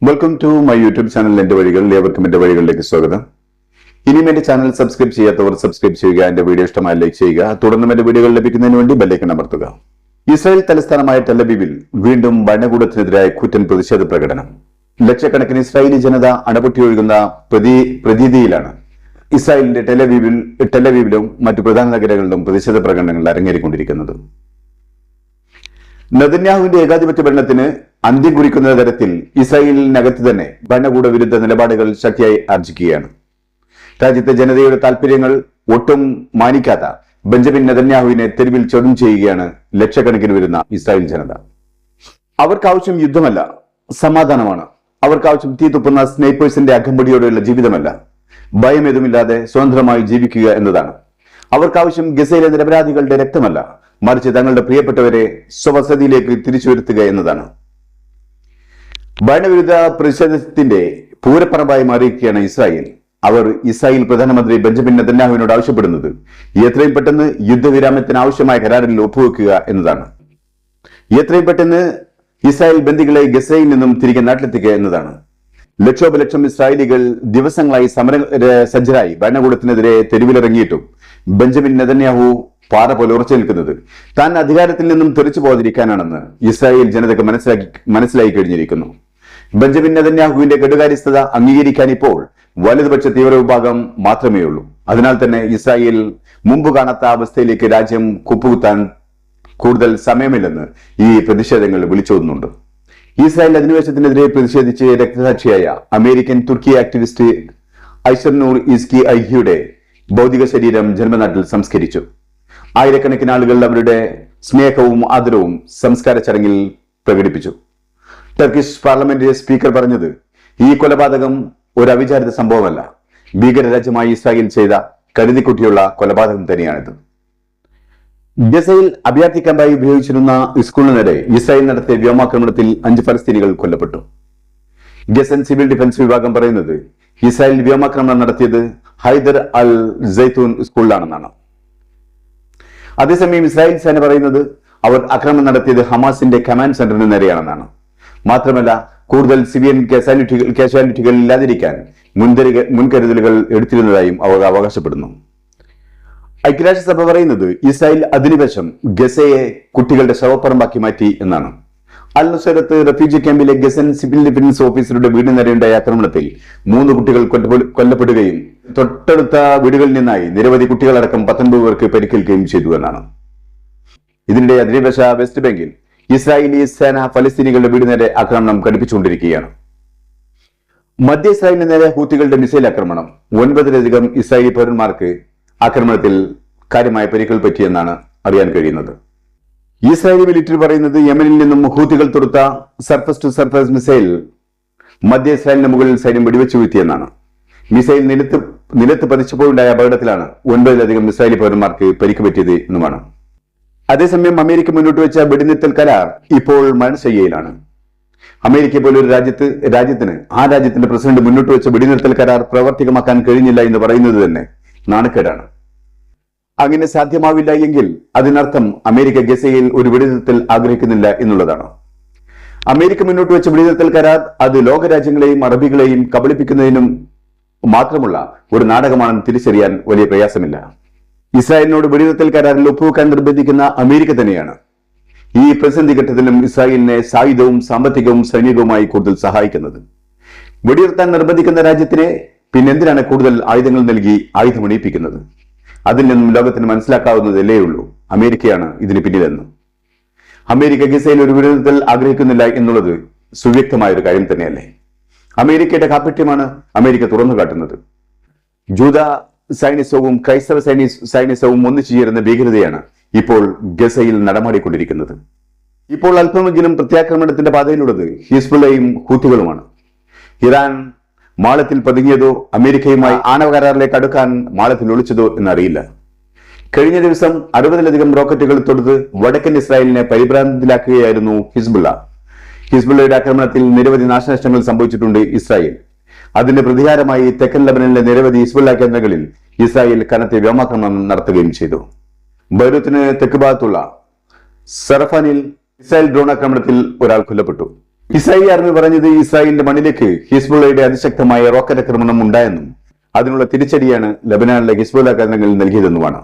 Welcome to my YouTube channel എന്റെ വഴികൾ. ഏവർക്കും എന്റെ വഴികളിലേക്ക് സ്വാഗതം. ഇനിയും എന്റെ ചാനൽ സബ്സ്ക്രൈബ് ചെയ്യാത്തവർ സബ്സ്ക്രൈബ് ചെയ്യുക, എന്റെ വീഡിയോ ഇഷ്ടമായി ലൈക്ക് ചെയ്യുക, തുടർന്നും എന്റെ വീഡിയോകൾ ലഭിക്കുന്നതിന് വേണ്ടി ബെല്ലൈക്കൺ അമർത്തുക. ഇസ്രായേൽ തലസ്ഥാനമായ ടെലവീവിൽ വീണ്ടും ഭരണകൂടത്തിനെതിരായ കൂറ്റൻ പ്രതിഷേധ പ്രകടനം. ലക്ഷക്കണക്കിന് ഇസ്രായേലി ജനത അണപൊട്ടിയൊഴുകുന്ന പ്രതീതിയിലാണ് ഇസ്രായേലിന്റെ ടെലവീവിലും മറ്റു പ്രധാന നഗരങ്ങളിലും പ്രതിഷേധ പ്രകടനങ്ങൾ അരങ്ങേറിക്കൊണ്ടിരിക്കുന്നത്. നെതന്യാഹുവിന്റെ ഏകാധിപത്യ ഭരണത്തിന് അന്ത്യം കുറിക്കുന്ന തരത്തിൽ ഇസ്രായേലിനകത്ത് തന്നെ ഭരണകൂട വിരുദ്ധ നിലപാടുകൾ ശക്തിയായി ആർജിക്കുകയാണ്. രാജ്യത്തെ ജനതയുടെ താല്പര്യങ്ങൾ ഒട്ടും മാനിക്കാത്ത ബെഞ്ചമിൻ നെതന്യാഹുവിനെ തെരുവിൽ ചോദ്യം ചെയ്യുകയാണ് ലക്ഷക്കണക്കിന് വരുന്ന ഇസ്രായേൽ ജനത. അവർക്കാവശ്യം യുദ്ധമല്ല, സമാധാനമാണ്. അവർക്കാവശ്യം തീ തുപ്പുന്ന സ്നൈപ്പേഴ്സിന്റെ അകമ്പടിയോടെയുള്ള ജീവിതമല്ല, ഭയമേതുമില്ലാതെ സ്വതന്ത്രമായി ജീവിക്കുക എന്നതാണ്. അവർക്കാവശ്യം ഗസയിലെ നിരപരാധികളുടെ രക്തമല്ല, മറിച്ച് തങ്ങളുടെ പ്രിയപ്പെട്ടവരെ സ്വവസതിയിലേക്ക് തിരിച്ചു വരുത്തുക എന്നതാണ്. ഭരണവിരുദ്ധ പ്രതിഷേധത്തിന്റെ പൂരപ്പറമ്പായി മാറിയിരിക്കുകയാണ് ഇസ്രായേൽ. അവർ ഇസ്രായേൽ പ്രധാനമന്ത്രി ബെഞ്ചമിൻ നെതന്യാഹുവിനോട് ആവശ്യപ്പെടുന്നത് എത്രയും പെട്ടെന്ന് യുദ്ധവിരാമത്തിന് ആവശ്യമായ കരാറിൽ ഒപ്പുവെക്കുക എന്നതാണ്. എത്രയും പെട്ടെന്ന് ഇസ്രായേൽ ബന്ദികളെ ഗസയിൽ നിന്നും തിരികെ നാട്ടിലെത്തിക്കുക എന്നതാണ്. ലക്ഷോപലക്ഷം ഇസ്രായേലികൾ ദിവസങ്ങളായി സമര സജ്ജരായി ഭരണകൂടത്തിനെതിരെ തെരുവിലിറങ്ങിയിട്ടും ബെഞ്ചമിൻ നെതന്യാഹു പാറ പോലെ ഉറച്ചു നിൽക്കുന്നത് താൻ അധികാരത്തിൽ നിന്നും തെറിച്ചു പോകാതിരിക്കാനാണെന്ന് ഇസ്രായേൽ ജനതയ്ക്ക് മനസ്സിലായി കഴിഞ്ഞിരിക്കുന്നു. ബെഞ്ചമിൻ നെതന്യാഹുവിന്റെ കെടുകാര്യസ്ഥത അംഗീകരിക്കാൻ ഇപ്പോൾ വലതുപക്ഷ തീവ്ര വിഭാഗം മാത്രമേ ഉള്ളൂ. അതിനാൽ തന്നെ ഇസ്രായേൽ മുമ്പ് കാണാത്ത അവസ്ഥയിലേക്ക് രാജ്യം കുപ്പുകുത്താൻ കൂടുതൽ സമയമില്ലെന്ന് ഈ പ്രതിഷേധങ്ങൾ വിളിച്ചോതുന്നുണ്ട്. ഇസ്രായേൽ അധിനിവേശത്തിനെതിരെ പ്രതിഷേധിച്ച് രക്തസാക്ഷിയായ അമേരിക്കൻ തുർക്കി ആക്ടിവിസ്റ്റ് ഐഷർനൂർ ഇസ്കി ഐഹിയുടെ ഭൗതിക ശരീരം ജന്മനാട്ടിൽ സംസ്കരിച്ചു. ആയിരക്കണക്കിന് ആളുകൾ അവരുടെ സ്നേഹവും ആദരവും സംസ്കാര ചടങ്ങിൽ പ്രകടിപ്പിച്ചു. ടർക്കിഷ് പാർലമെന്റ് സ്പീക്കർ പറഞ്ഞത്, ഈ കൊലപാതകം ഒരു അവിചാരിത സംഭവമല്ല, ഭീകരരാജ്യമായി ഇസ്രായേൽ ചെയ്ത കരുതിക്കുട്ടിയുള്ള കൊലപാതകം തന്നെയാണിത്. ഗസയിൽ അഭയാർത്ഥി ക്യാമ്പായി ഉപയോഗിച്ചിരുന്ന സ്കൂളിന് നേരെ ഇസ്രായേൽ നടത്തിയ വ്യോമാക്രമണത്തിൽ 5 ഫലസ്തീനികൾ കൊല്ലപ്പെട്ടു. ഗസൻ സിവിൽ ഡിഫൻസ് വിഭാഗം പറയുന്നത് ഇസ്രായേൽ വ്യോമാക്രമണം നടത്തിയത് ഹൈദർ അൽ സൈത്തൂൻ സ്കൂളിലാണെന്നാണ്. അതേസമയം ഇസ്രായേൽ സേന പറയുന്നത് അവർ ആക്രമണം നടത്തിയത് ഹമാസിന്റെ കമാൻഡ് സെന്ററിന് നേരെയാണെന്നാണ്. മാത്രമല്ല, കൂടുതൽ സിവിയൻ കാഷ്വാലിറ്റികൾ ഇല്ലാതിരിക്കാൻ മുൻകരുതലുകൾ എടുത്തിരുന്നതായും അവർ അവകാശപ്പെടുന്നു. ഐക്യരാഷ്ട്രസഭ പറയുന്നത് ഇസ്രായേൽ അധിനിവേശം ഗസയെ കുട്ടികളുടെ ശവപ്പറമ്പാക്കി മാറ്റി എന്നാണ്. അൽ നുസൈറത്ത് റെഫ്യൂജി ക്യാമ്പിലെ ഗസൻ സിവിൽ ഡിഫൻസ് ഓഫീസറുടെ വീടിന് നേരെയുണ്ടായ ആക്രമണത്തിൽ 3 കുട്ടികൾ കൊല്ലപ്പെടുകയും തൊട്ടടുത്ത വീടുകളിൽ നിന്നായി നിരവധി കുട്ടികളടക്കം 19 പേർക്ക് പരിക്കേൽക്കുകയും ചെയ്തു എന്നാണ്. ഇതിനിടെ അധിനിവേശ വെസ്റ്റ് ബാങ്കിൽ ഇസ്രായേലി സേന ഫലസ്തീനികളുടെ വീട് നേരെ ആക്രമണം കടുപ്പിച്ചുകൊണ്ടിരിക്കുകയാണ്. മധ്യ ഇസ്രായേലിന് നേരെ ഹൂത്തികളുടെ മിസൈൽ ആക്രമണം. 9-ലധികം ഇസ്രായേലി പൗരന്മാർക്ക് ആക്രമണത്തിൽ കാര്യമായ പരിക്കുകൾ പറ്റിയെന്നാണ് അറിയാൻ കഴിയുന്നത്. ഇസ്രായേലി മിലിറ്ററി പറയുന്നത് യമനിൽ നിന്നും ഹൂത്തികൾ തൊടുത്ത സർഫസ് ടു സർഫസ് മിസൈൽ മധ്യ ഇസ്രായേലിന് മുകളിൽ സൈന്യം വെടിവെച്ചു വീഴ്ത്തിയെന്നാണ്. മിസൈൽ നിലത്ത് പതിച്ചപ്പോഴുണ്ടായ അപകടത്തിലാണ് 9-ലധികം ഇസ്രായേലി പൗരന്മാർക്ക് പരിക്ക് പറ്റിയത് എന്നുമാണ്. അതേസമയം അമേരിക്ക മുന്നോട്ട് വെച്ച വെടിനിർത്തൽ കരാർ ഇപ്പോൾ മരണശയ്യയിലാണ്. അമേരിക്ക പോലൊരു രാജ്യത്തിന് ആ രാജ്യത്തിന്റെ പ്രസിഡന്റ് മുന്നോട്ട് വെച്ച വെടിനിർത്തൽ കരാർ പ്രാവർത്തികമാക്കാൻ കഴിഞ്ഞില്ല എന്ന് പറയുന്നത് തന്നെ നാണക്കേടാണ്. അങ്ങനെ സാധ്യമാവില്ല എങ്കിൽ അതിനർത്ഥം അമേരിക്ക ഗസയിൽ ഒരു വെടിനിർത്തൽ ആഗ്രഹിക്കുന്നില്ല എന്നുള്ളതാണ്. അമേരിക്ക മുന്നോട്ട് വെച്ച വെടിനിർത്തൽ കരാർ അത് ലോകരാജ്യങ്ങളെയും അറബികളെയും കബളിപ്പിക്കുന്നതിനും മാത്രമുള്ള ഒരു നാടകമാണെന്ന് തിരിച്ചറിയാൻ വലിയ പ്രയാസമില്ല. ഇസ്രായേലിനോട് വെടിനിർത്തൽ കരാറിൽ ഒപ്പുവെക്കാൻ നിർബന്ധിക്കുന്ന അമേരിക്ക തന്നെയാണ് ഈ പ്രതിസന്ധി ഘട്ടത്തിലും ഇസ്രായേലിനെ സായുധവും സാമ്പത്തികവും സൈനികവുമായി കൂടുതൽ സഹായിക്കുന്നത്. വെടിനിർത്താൻ നിർബന്ധിക്കുന്ന രാജ്യത്തിനെ പിന്നെന്തിനാണ് കൂടുതൽ ആയുധങ്ങൾ നൽകി ആയുധമണിയിപ്പിക്കുന്നത്? അതിൽ നിന്നും ലോകത്തിന് മനസ്സിലാക്കാവുന്നതല്ലേ ഉള്ളൂ അമേരിക്കയാണ് ഇതിന് പിന്നിലെന്ന്. അമേരിക്ക ഗസയിൽ ഒരു വെടിനിർത്തൽ ആഗ്രഹിക്കുന്നില്ല എന്നുള്ളത് സുവ്യക്തമായ ഒരു കാര്യം തന്നെയല്ലേ. അമേരിക്കയുടെ കാപട്യമാണ് അമേരിക്ക തുറന്നു കാട്ടുന്നത്. ജൂത സൈനിസവും ക്രൈസ്തവ സൈനിസവും ഒന്നിച്ചു ചേരുന്ന ഭീകരതയാണ് ഇപ്പോൾ ഗസയിൽ നടമാടിക്കൊണ്ടിരിക്കുന്നത്. ഇപ്പോൾ അല്പമെങ്കിലും പ്രത്യാക്രമണത്തിന്റെ പാതയിലുള്ളത് ഹിസ്ബുള്ളയും ഹൂത്തികളുമാണ്. ഇറാൻ മാളത്തിൽ പതുങ്ങിയതോ അമേരിക്കയുമായി ആണവ കരാറിലേക്ക് അടുക്കാൻ മാളത്തിൽ ഒളിച്ചതോ എന്നറിയില്ല. കഴിഞ്ഞ ദിവസം 60-ലധികം റോക്കറ്റുകൾ തൊടുത്ത് വടക്കൻ ഇസ്രായേലിനെ പരിഭ്രാന്തത്തിലാക്കുകയായിരുന്നു ഹിസ്ബുള്ള. ഹിസ്ബുള്ളയുടെ ആക്രമണത്തിൽ നിരവധി നാശനഷ്ടങ്ങൾ സംഭവിച്ചിട്ടുണ്ട് ഇസ്രായേൽ. അതിന്റെ പ്രതികാരമായി തെക്കൻ ലബനനിലെ നിരവധി ഹിസ്ബുള്ള കേന്ദ്രങ്ങളിൽ ഇസ്രായേൽ കനത്ത വ്യോമാക്രമണം നടത്തുകയും ചെയ്തു. ബൈറൂത്തിന് തെക്ക് ഭാഗത്തുള്ള സറഫാനിൽ ഇസ്രായേൽ ഡ്രോൺ ആക്രമണത്തിൽ ഒരാൾ കൊല്ലപ്പെട്ടു. ഇസ്രായേലി ആർമി പറഞ്ഞത് ഇസ്രായേലിന്റെ മണ്ണിലേക്ക് ഹിസ്ബുള്ളയുടെ അതിശക്തമായ റോക്കറ്റ് ആക്രമണം ഉണ്ടായെന്നും അതിനുള്ള തിരിച്ചടിയാണ് ലബനാനിലെ ഹിസ്ബുള്ള കേന്ദ്രങ്ങളിൽ നൽകിയതെന്നുമാണ്.